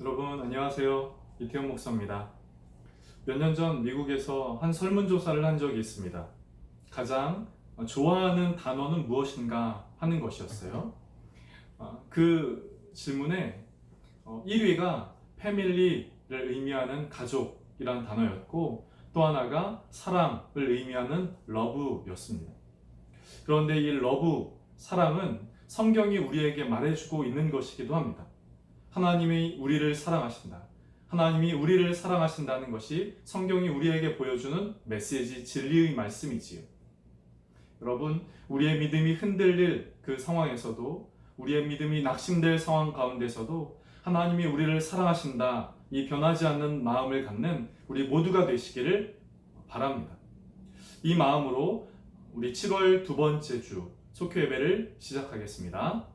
여러분 안녕하세요. 이태원 목사입니다. 몇 년 전 미국에서 한 설문조사를 한 적이 있습니다. 가장 좋아하는 단어는 무엇인가 하는 것이었어요. 그 질문에 1위가 패밀리를 의미하는 가족이라는 단어였고, 또 하나가 사랑을 의미하는 러브였습니다. 그런데 이 러브, 사랑은 성경이 우리에게 말해주고 있는 것이기도 합니다. 하나님이 우리를 사랑하신다. 하나님이 우리를 사랑하신다는 것이 성경이 우리에게 보여주는 메시지, 진리의 말씀이지요. 여러분, 우리의 믿음이 흔들릴 그 상황에서도, 우리의 믿음이 낙심될 상황 가운데서도 하나님이 우리를 사랑하신다, 이 변하지 않는 마음을 갖는 우리 모두가 되시기를 바랍니다. 이 마음으로 우리 7월 두 번째 주 속회 예배를 시작하겠습니다.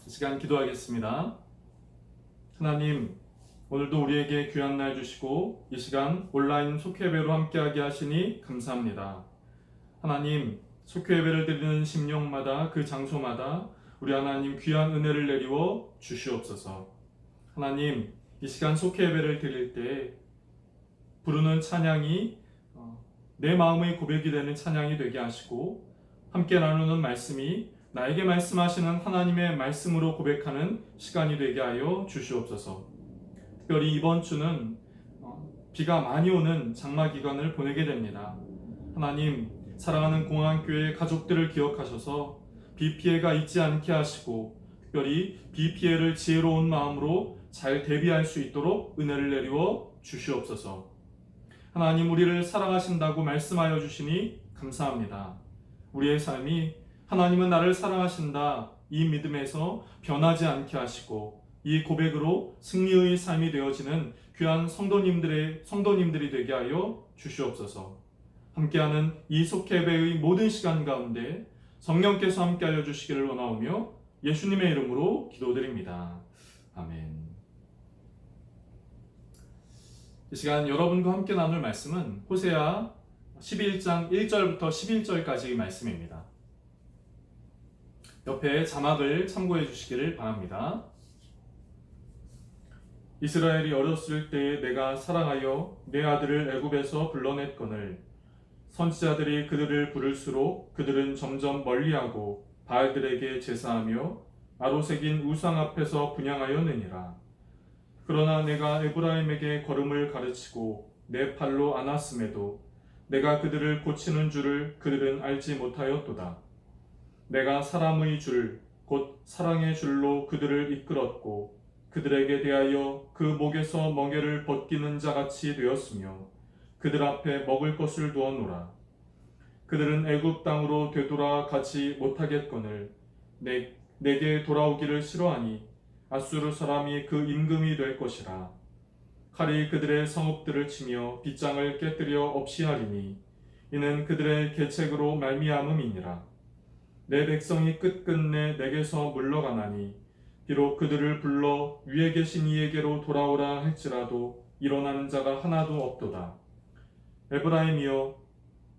이 시간 기도하겠습니다. 하나님, 오늘도 우리에게 귀한 날 주시고 이 시간 온라인 속회예배로 함께하게 하시니 감사합니다. 하나님, 속회예배를 드리는 심령마다, 그 장소마다 우리 하나님 귀한 은혜를 내리워 주시옵소서. 하나님, 이 시간 속회예배를 드릴 때 부르는 찬양이 내 마음의 고백이 되는 찬양이 되게 하시고, 함께 나누는 말씀이 나에게 말씀하시는 하나님의 말씀으로 고백하는 시간이 되게 하여 주시옵소서. 특별히 이번 주는 비가 많이 오는 장마 기간을 보내게 됩니다. 하나님, 사랑하는 공항교회 가족들을 기억하셔서 비 피해가 있지 않게 하시고 특별히 비 피해를 지혜로운 마음으로 잘 대비할 수 있도록 은혜를 내리워 주시옵소서. 하나님, 우리를 사랑하신다고 말씀하여 주시니 감사합니다. 우리의 삶이 하나님은 나를 사랑하신다 이 믿음에서 변하지 않게 하시고 이 고백으로 승리의 삶이 되어지는 귀한 성도님들이 되게 하여 주시옵소서. 함께하는 이 속회배의 모든 시간 가운데 성령께서 함께하여 주시기를 원하오며 예수님의 이름으로 기도드립니다. 아멘. 이 시간 여러분과 함께 나눌 말씀은 호세아 11장 1절부터 11절까지의 말씀입니다. 옆에 자막을 참고해 주시기를 바랍니다. 이스라엘이 어렸을 때에 내가 사랑하여 내 아들을 애굽에서 불러냈거늘 선지자들이 그들을 부를수록 그들은 점점 멀리하고 바알들에게 제사하며 아로새긴 우상 앞에서 분향하였느니라. 그러나 내가 에브라임에게 걸음을 가르치고 내 팔로 안았음에도 내가 그들을 고치는 줄을 그들은 알지 못하였도다. 내가 사람의 줄, 곧 사랑의 줄로 그들을 이끌었고 그들에게 대하여 그 목에서 멍에를 벗기는 자같이 되었으며 그들 앞에 먹을 것을 두었노라. 그들은 애굽 땅으로 되돌아 가지 못하겠거늘 내게 돌아오기를 싫어하니 아수르 사람이 그 임금이 될 것이라. 칼이 그들의 성읍들을 치며 빗장을 깨뜨려 없이 하리니 이는 그들의 계책으로 말미암음이니라. 내 백성이 끝끝내 내게서 물러가나니 비록 그들을 불러 위에 계신 이에게로 돌아오라 할지라도 일어나는 자가 하나도 없도다. 에브라임이여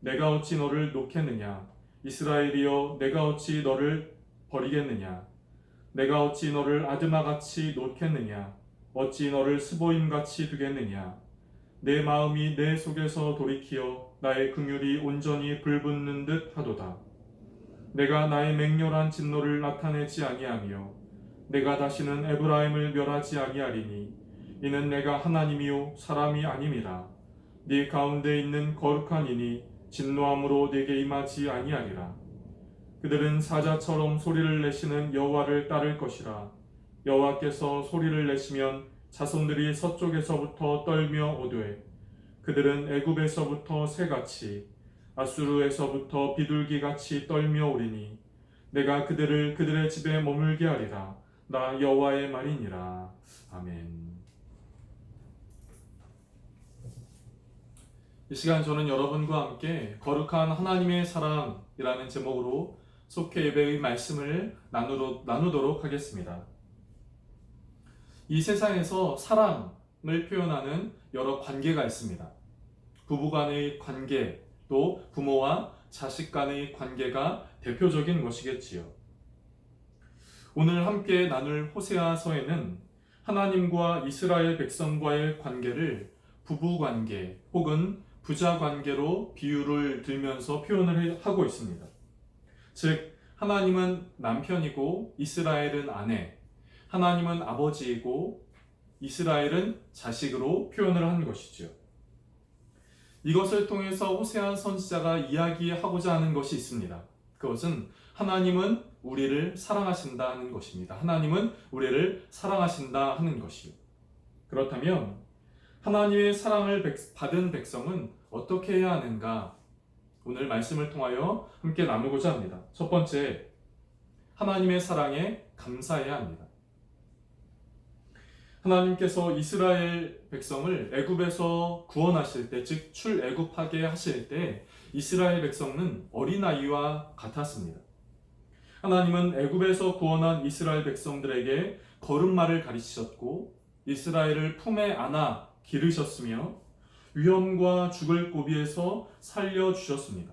내가 어찌 너를 놓겠느냐. 이스라엘이여 내가 어찌 너를 버리겠느냐. 내가 어찌 너를 아드마같이 놓겠느냐. 어찌 너를 스보임같이 두겠느냐. 내 마음이 내 속에서 돌이키어 나의 긍휼이 온전히 불붙는 듯 하도다. 내가 나의 맹렬한 진노를 나타내지 아니하며 내가 다시는 에브라임을 멸하지 아니하리니 이는 내가 하나님이요 사람이 아님이라. 네 가운데 있는 거룩한 이니 진노함으로 네게 임하지 아니하리라. 그들은 사자처럼 소리를 내시는 여호와를 따를 것이라. 여호와께서 소리를 내시면 자손들이 서쪽에서부터 떨며 오되 그들은 애굽에서부터 새같이 아수르에서부터 비둘기같이 떨며 오리니 내가 그들을 그들의 집에 머물게 하리라. 나 여호와의 말이니라. 아멘. 이 시간 저는 여러분과 함께 거룩한 하나님의 사랑이라는 제목으로 속회 예배의 말씀을 나누도록 하겠습니다. 이 세상에서 사랑을 표현하는 여러 관계가 있습니다. 부부 간의 관계, 또 부모와 자식 간의 관계가 대표적인 것이겠지요. 오늘 함께 나눌 호세아서에는 하나님과 이스라엘 백성과의 관계를 부부 관계 혹은 부자 관계로 비유를 들면서 표현을 하고 있습니다. 즉, 하나님은 남편이고 이스라엘은 아내, 하나님은 아버지이고 이스라엘은 자식으로 표현을 한 것이죠. 이것을 통해서 호세아 선지자가 이야기하고자 하는 것이 있습니다. 그것은 하나님은 우리를 사랑하신다 하는 것입니다. 하나님은 우리를 사랑하신다 하는 것이요. 그렇다면 하나님의 사랑을 받은 백성은 어떻게 해야 하는가? 오늘 말씀을 통하여 함께 나누고자 합니다. 첫 번째, 하나님의 사랑에 감사해야 합니다. 하나님께서 이스라엘 백성을 애굽에서 구원하실 때, 즉 출애굽하게 하실 때 이스라엘 백성은 어린아이와 같았습니다. 하나님은 애굽에서 구원한 이스라엘 백성들에게 걸음마를 가르치셨고 이스라엘을 품에 안아 기르셨으며 위험과 죽을 고비에서 살려주셨습니다.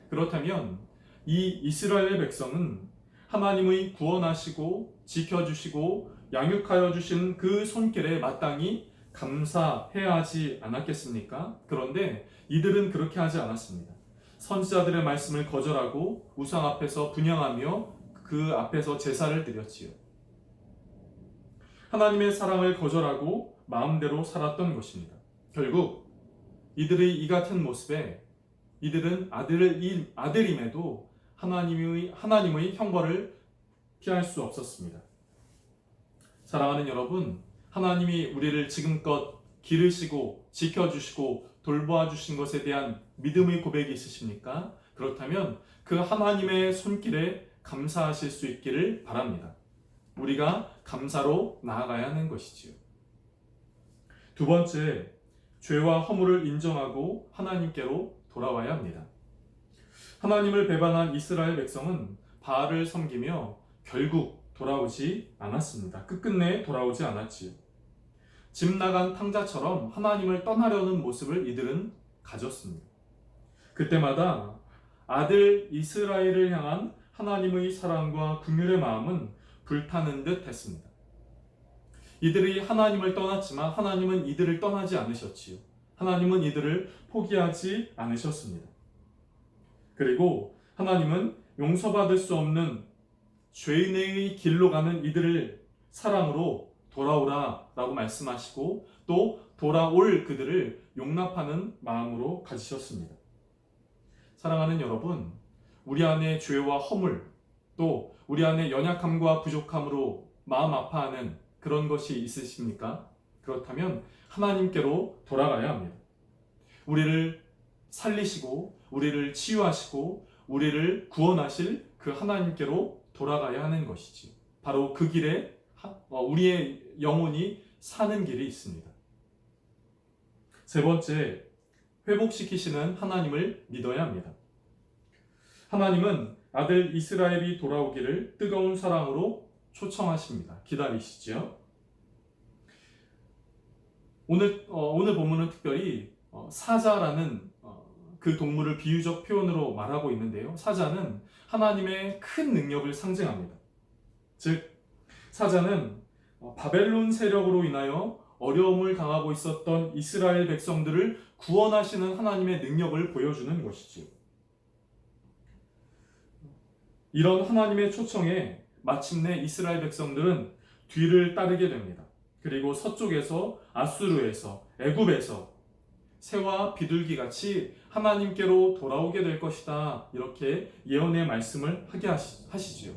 그렇다면 이 이스라엘 백성은 하나님의 구원하시고 지켜주시고 양육하여 주신 그 손길에 마땅히 감사해야 하지 않았겠습니까? 그런데 이들은 그렇게 하지 않았습니다. 선지자들의 말씀을 거절하고 우상 앞에서 분향하며 그 앞에서 제사를 드렸지요. 하나님의 사랑을 거절하고 마음대로 살았던 것입니다. 결국 이들의 이 같은 모습에 이들은 아들임에도 하나님의 형벌을 피할 수 없었습니다. 사랑하는 여러분, 하나님이 우리를 지금껏 기르시고 지켜주시고 돌보아 주신 것에 대한 믿음의 고백이 있으십니까? 그렇다면 그 하나님의 손길에 감사하실 수 있기를 바랍니다. 우리가 감사로 나아가야 하는 것이지요. 두 번째, 죄와 허물을 인정하고 하나님께로 돌아와야 합니다. 하나님을 배반한 이스라엘 백성은 바알을 섬기며 결국 돌아오지 않았습니다. 끝끝내 돌아오지 않았지요. 집 나간 탕자처럼 하나님을 떠나려는 모습을 이들은 가졌습니다. 그때마다 아들 이스라엘을 향한 하나님의 사랑과 긍휼의 마음은 불타는 듯 했습니다. 이들이 하나님을 떠났지만 하나님은 이들을 떠나지 않으셨지요. 하나님은 이들을 포기하지 않으셨습니다. 그리고 하나님은 용서받을 수 없는 죄인의 길로 가는 이들을 사랑으로 돌아오라 라고 말씀하시고 또 돌아올 그들을 용납하는 마음으로 가지셨습니다. 사랑하는 여러분, 우리 안에 죄와 허물 또 우리 안에 연약함과 부족함으로 마음 아파하는 그런 것이 있으십니까? 그렇다면 하나님께로 돌아가야 합니다. 우리를 살리시고 우리를 치유하시고 우리를 구원하실 그 하나님께로 돌아가야 하는 것이지. 바로 그 길에 우리의 영혼이 사는 길이 있습니다. 세 번째, 회복시키시는 하나님을 믿어야 합니다. 하나님은 아들 이스라엘이 돌아오기를 뜨거운 사랑으로 초청하십니다. 기다리시죠. 오늘 본문은 특별히 사자라는 그 동물을 비유적 표현으로 말하고 있는데요. 사자는 하나님의 큰 능력을 상징합니다. 즉, 사자는 바벨론 세력으로 인하여 어려움을 당하고 있었던 이스라엘 백성들을 구원하시는 하나님의 능력을 보여주는 것이지요. 이런 하나님의 초청에 마침내 이스라엘 백성들은 뒤를 따르게 됩니다. 그리고 서쪽에서 아수르에서 애굽에서 새와 비둘기 같이 하나님께로 돌아오게 될 것이다. 이렇게 예언의 말씀을 하게 하시지요.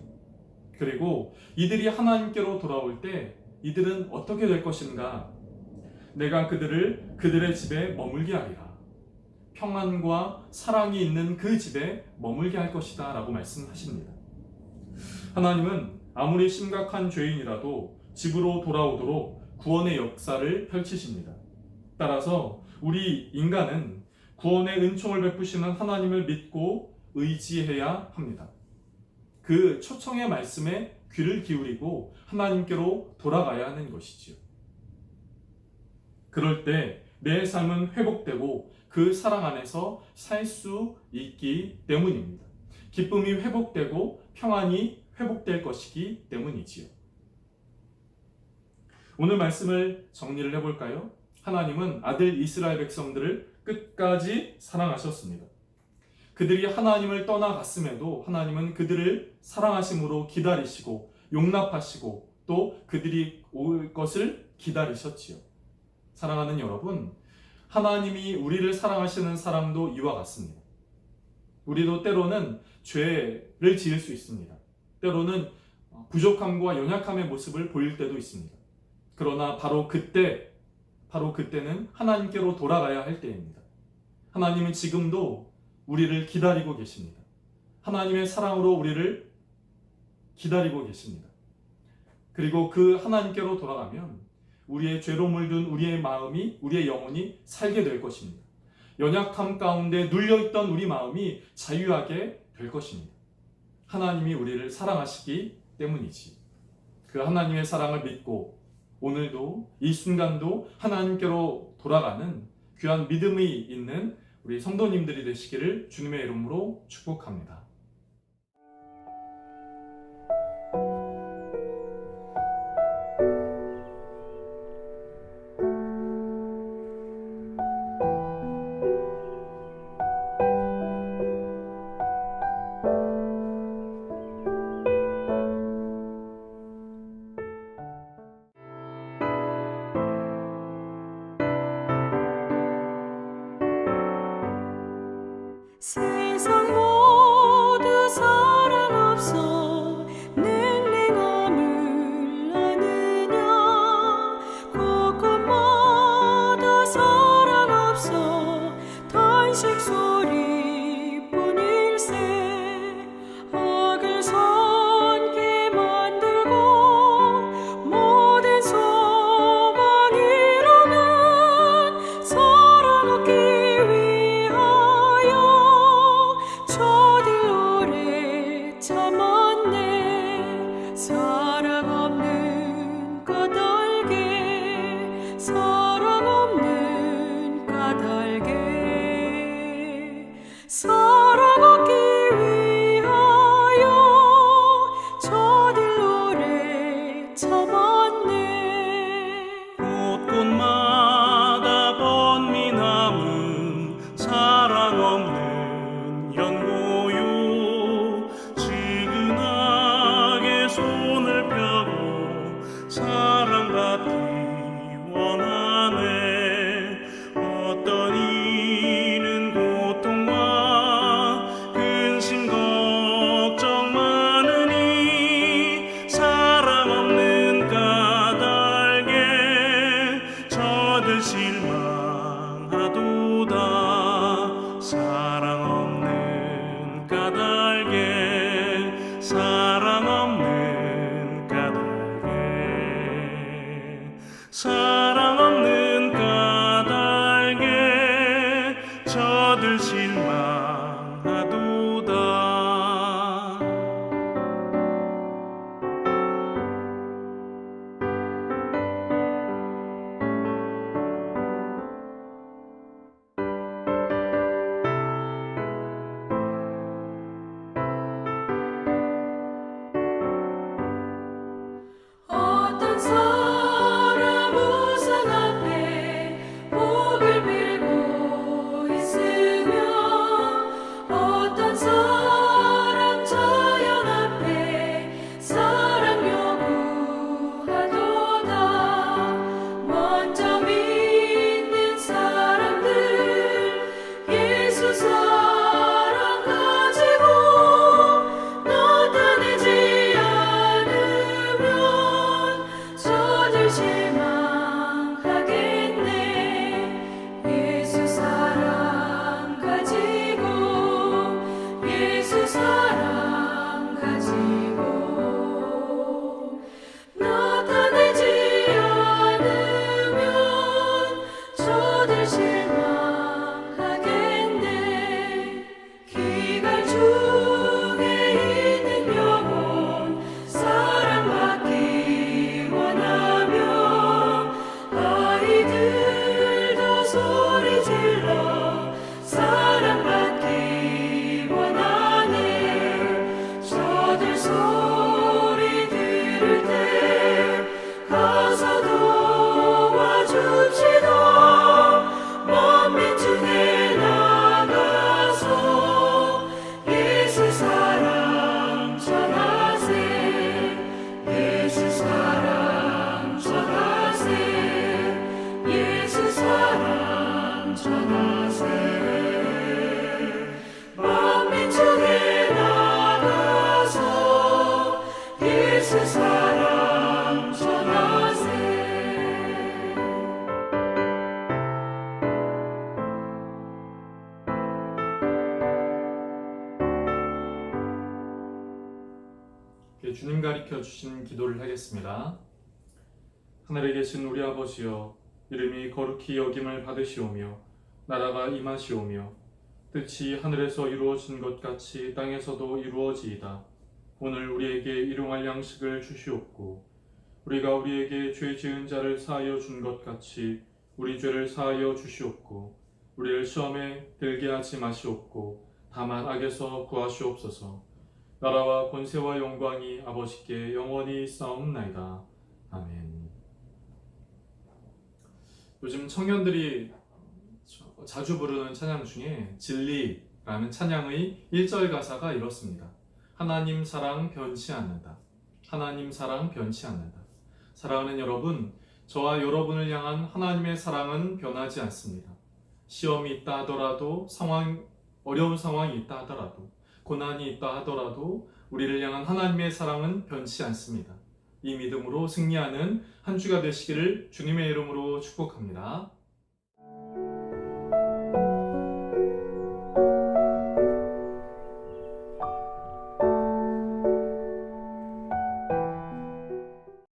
그리고 이들이 하나님께로 돌아올 때 이들은 어떻게 될 것인가? 내가 그들의 집에 머물게 하리라. 평안과 사랑이 있는 그 집에 머물게 할 것이다 라고 말씀하십니다. 하나님은 아무리 심각한 죄인이라도 집으로 돌아오도록 구원의 역사를 펼치십니다. 따라서 우리 인간은 구원의 은총을 베푸시는 하나님을 믿고 의지해야 합니다. 그 초청의 말씀에 귀를 기울이고 하나님께로 돌아가야 하는 것이지요. 그럴 때 내 삶은 회복되고 그 사랑 안에서 살 수 있기 때문입니다. 기쁨이 회복되고 평안이 회복될 것이기 때문이지요. 오늘 말씀을 정리를 해볼까요? 하나님은 아들 이스라엘 백성들을 끝까지 사랑하셨습니다. 그들이 하나님을 떠나갔음에도 하나님은 그들을 사랑하심으로 기다리시고 용납하시고 또 그들이 올 것을 기다리셨지요. 사랑하는 여러분, 하나님이 우리를 사랑하시는 사람도 이와 같습니다. 우리도 때로는 죄를 지을 수 있습니다. 때로는 부족함과 연약함의 모습을 보일 때도 있습니다. 그러나 바로 그때는 하나님께로 돌아가야 할 때입니다. 하나님은 지금도 우리를 기다리고 계십니다. 하나님의 사랑으로 우리를 기다리고 계십니다. 그리고 그 하나님께로 돌아가면 우리의 죄로 물든 우리의 마음이, 우리의 영혼이 살게 될 것입니다. 연약함 가운데 눌려있던 우리 마음이 자유하게 될 것입니다. 하나님이 우리를 사랑하시기 때문이지. 그 하나님의 사랑을 믿고 오늘도 이 순간도 하나님께로 돌아가는 귀한 믿음이 있는 우리 성도님들이 되시기를 주님의 이름으로 축복합니다. 세상 모두 사랑 없어 냉랭함을 아느냐 곳곳마다 사랑 없어 탄식 소리뿐일세 악을 선케 만들고 모든 소망 이루는 사랑 얻기 위하여 저들 오래 참았네 사랑 없는 까닭에 사랑 없는 까닭에 사랑 얻기 위하여 저들 오래 참았네 곳곳마다 번민함은 사랑 없는 연고요 지근하게 손을 펴고 사랑받기 원하네 어떤 이는 고통과 근심 걱정 많으니 사랑 없는 까닭에 저들 실망하도다 사랑 없는 까닭에 사랑 없는 까닭에 사랑 없는 까닭에 저들 실망하도다 어떤 사람 우상 앞에 목을 빌고 있으며 어떤 사람 자연 앞에 사랑 요구하도다 먼저 믿는 사람들 예수 사랑 가지고 나타내지 않으면 저들 실망하겠네 예수 사랑 가지고 예수 사랑 가지고 나타내지 않으면 저들 실망하겠네 기갈 중에 있는 영혼 사랑받기 원하며 아이들도 소리 질러 사랑받기 원하네 저들 소리 들을 때 가서 도와줍시다 만민 중에 나가서 예수 사랑 전하세 예수 사랑 전하세 예수 사랑 전하세 만민 중에 나가서 예수 사랑 전하세 주님 가르쳐 주신 기도를 하겠습니다. 하늘에 계신 우리 아버지여 이름이 거룩히 여김을 받으시오며 나라가 임하시오며 뜻이 하늘에서 이루어진 것 같이 땅에서도 이루어지이다. 오늘 우리에게 일용할 양식을 주시옵고 우리가 우리에게 죄 지은 자를 사하여 준 것 같이 우리 죄를 사하여 주시옵고 우리를 시험에 들게 하지 마시옵고 다만 악에서 구하시옵소서. 나라와 권세와 영광이 아버지께 영원히 있사옵나이다. 아멘. 요즘 청년들이 자주 부르는 찬양 중에 진리라는 찬양의 1절 가사가 이렇습니다. 하나님 사랑 변치 않는다. 하나님 사랑 변치 않는다. 사랑하는 여러분, 저와 여러분을 향한 하나님의 사랑은 변하지 않습니다. 시험이 있다 하더라도 상황이 어려운 상황이 있다 하더라도, 고난이 있다 하더라도 우리를 향한 하나님의 사랑은 변치 않습니다. 이 믿음으로 승리하는 한 주가 되시기를 주님의 이름으로 축복합니다.